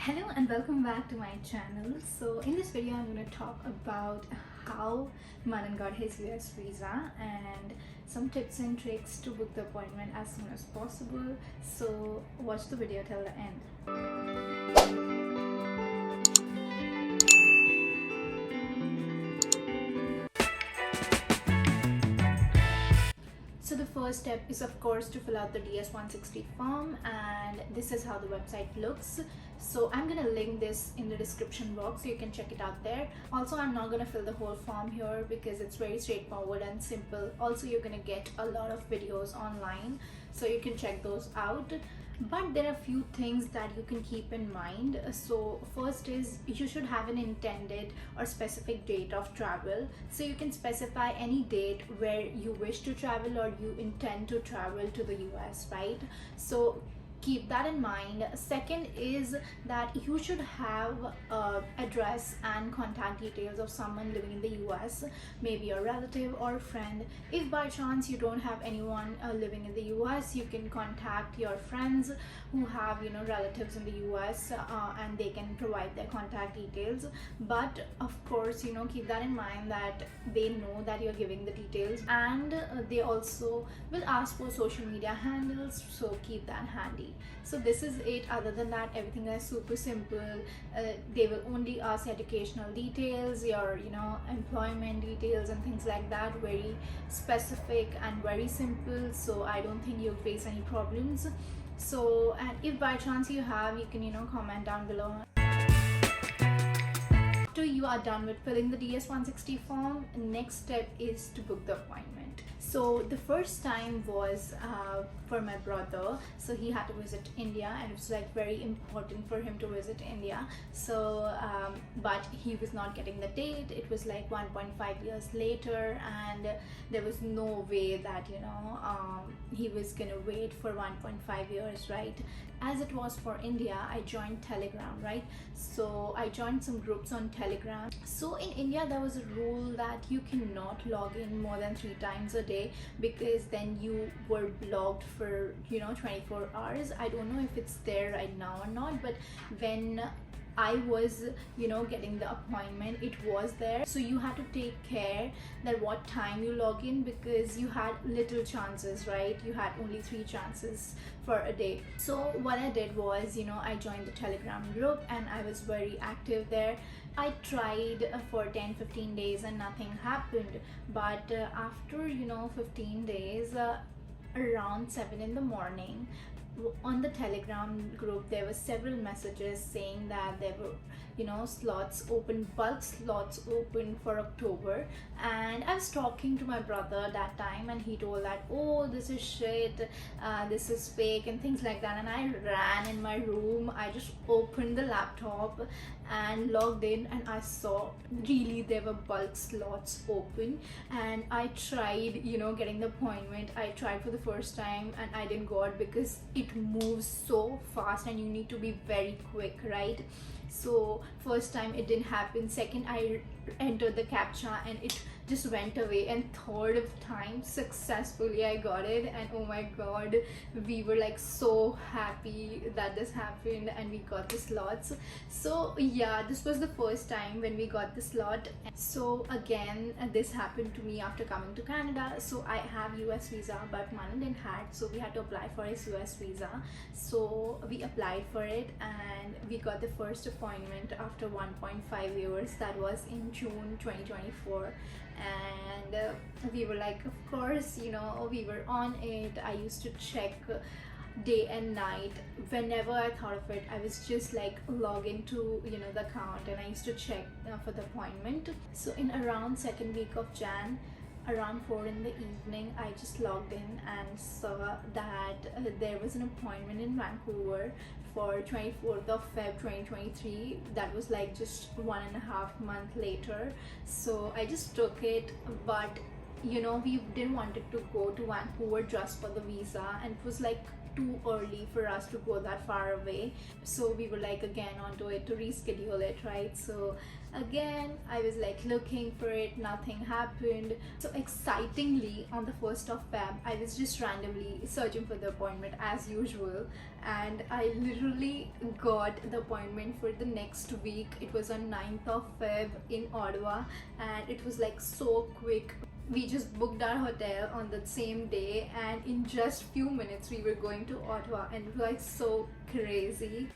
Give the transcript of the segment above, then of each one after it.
Hello and welcome back to my channel. So in this video I'm going to talk about how Manan got his US visa and some tips and tricks to book the appointment as soon as possible. So watch the video till the end. So the first step is of course to fill out the DS-160 form, and this is how the website looks. So I'm gonna link this in the description box so you can check it out there. Also, I'm not gonna fill the whole form here because it's very straightforward and simple. Also, you're gonna get a lot of videos online so you can check those out. But there are a few things that you can keep in mind. So first is you should have an intended or specific date of travel. So you can specify any date where you wish to travel or you intend to travel to the US, right? So keep that in mind. Second is that you should have address and contact details of someone living in the US, maybe a relative or friend. If by chance you don't have anyone living in the US, you can contact your friends who have relatives in the US, and they can provide their contact details. But of course, keep that in mind that they know that you're giving the details, and they also will ask for social media handles, so keep that handy. So this is it. Other than that, everything is super simple. They will only ask educational details, your employment details and things like that. Very specific and very simple, so I don't think you'll face any problems. So, and if by chance you have, you can comment down below. After you are done with filling the DS-160 form, next step is to book the appointment. So the first time was for my brother. So he had to visit India, and it was like very important for him to visit India. So but he was not getting the date. It was like 1.5 years later, and there was no way that he was gonna wait for 1.5 years, right? As it was for India, I joined Telegram, right? So I joined some groups on Telegram. So in India, there was a rule that you cannot log in more than 3 times a day, because then you were blocked for 24 hours. I don't know if it's there right now or not, but when I was getting the appointment, it was there. So you had to take care that what time you log in, because you had little chances, right? You had only 3 chances for a day. So what I did was I joined the Telegram group and I was very active there. I tried for 10-15 days and nothing happened, but after 15 days, around 7 in the morning, on the Telegram group there were several messages saying that there were slots open, bulk slots open for October. And I was talking to my brother that time, and he told that, oh, this is shit, this is fake and things like that. And I ran in my room, I just opened the laptop and logged in, and I saw really there were bulk slots open. And I tried getting the appointment. I tried for the first time and I didn't got, because it moves so fast and you need to be very quick, right? So first time it didn't happen, second I entered the captcha and it just went away, and third time successfully I got it. And oh my god, we were like so happy that this happened and we got the slots. So yeah, this was the first time when we got the slot. So again, this happened to me after coming to Canada. So I have US visa, but Manan didn't have, so we had to apply for his US visa. So we applied for it and we got the first appointment after 1.5 years. That was in June 2024. And we were like, of course, we were on it. I used to check day and night. Whenever I thought of it, I was just like log into the account, and I used to check for the appointment. So in around second week of Jan, around 4 in the evening, I just logged in and saw that there was an appointment in Vancouver for 24th of Feb 2023. That was like just 1.5 months later. So I just took it, but we didn't want it to go to Vancouver just for the visa, and it was like too early for us to go that far away. So we were like again onto it to reschedule it, right? So again I was like looking for it, nothing happened. So excitingly, on the 1st of Feb, I was just randomly searching for the appointment as usual, and I literally got the appointment for the next week. It was on 9th of Feb in Ottawa, and it was like so quick. We just booked our hotel on the same day, and in just few minutes we were going to Ottawa, and it was like so crazy.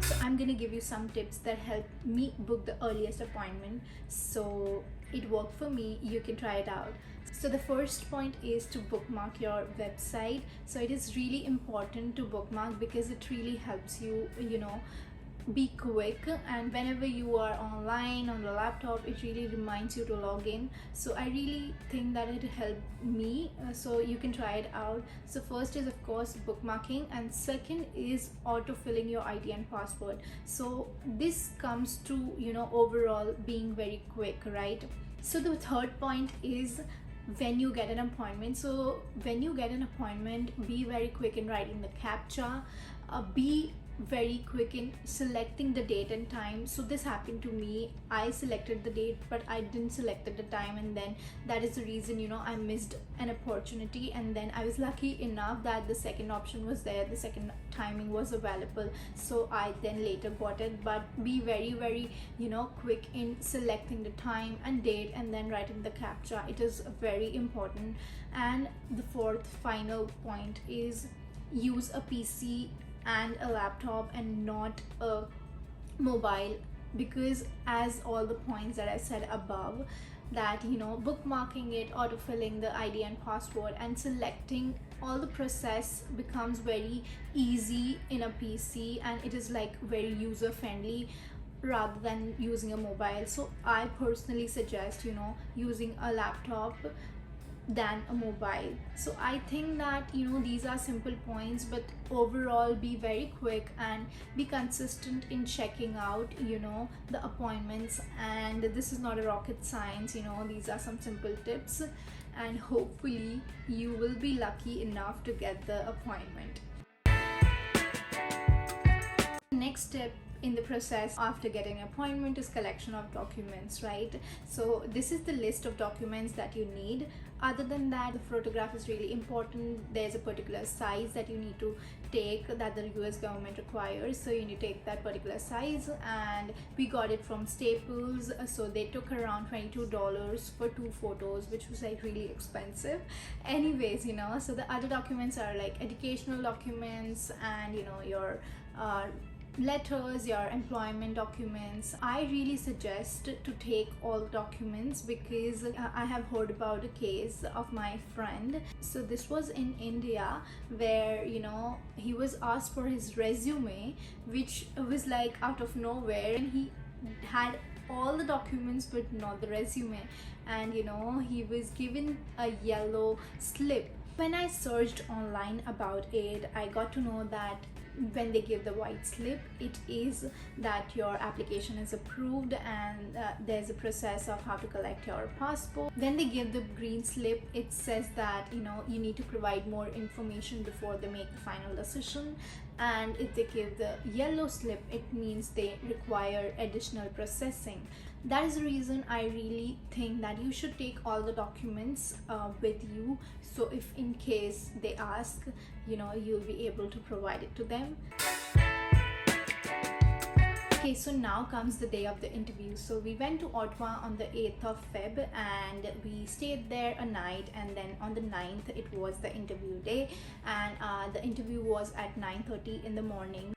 So I'm gonna give you some tips that helped me book the earliest appointment. So it worked for me, you can try it out. So the first point is to bookmark your website. So it is really important to bookmark because it really helps you, be quick, and whenever you are online on the laptop, it really reminds you to log in. So I really think that it helped me, so you can try it out. So first is of course bookmarking, and second is auto-filling your ID and password. So this comes to overall being very quick, right? So the third point is when you get an appointment. So when you get an appointment, be very quick in writing the captcha, be very quick in selecting the date and time. So this happened to me, I selected the date but I didn't select the time, and then that is the reason I missed an opportunity. And then I was lucky enough that the second option was there, the second timing was available, so I then later got it. But be very quick in selecting the time and date and then writing the captcha. It is very important. And the fourth final point is use a PC and a laptop and not a mobile, because as all the points that I said above, that bookmarking it, autofilling the ID and password, and selecting all the process becomes very easy in a PC, and it is like very user friendly rather than using a mobile. So I personally suggest using a laptop than a mobile. So I think that these are simple points, but overall be very quick and be consistent in checking out the appointments. And this is not a rocket science, these are some simple tips, and hopefully you will be lucky enough to get the appointment. Next step in the process after getting an appointment is collection of documents, right? So this is the list of documents that you need. Other than that, the photograph is really important. There's a particular size that you need to take that the US government requires, so you need to take that particular size, and we got it from Staples. So they took around $22 for 2 photos, which was like really expensive. Anyways, so the other documents are like educational documents and your letters, your employment documents. I really suggest to take all documents because I have heard about a case of my friend. So this was in India where he was asked for his resume, which was like out of nowhere, and he had all the documents but not the resume, and he was given a yellow slip. When I searched online about it, I got to know that when they give the white slip, it is that your application is approved, and there's a process of how to collect your passport. When they give the green slip, it says that you need to provide more information before they make the final decision. And if they give the yellow slip, it means they require additional processing. That is the reason I really think that you should take all the documents with you, so if in case they ask, you'll be able to provide it to them. Okay, so now comes the day of the interview. So we went to Ottawa on the 8th of Feb and we stayed there a night, and then on the 9th it was the interview day, and the interview was at 9:30 in the morning.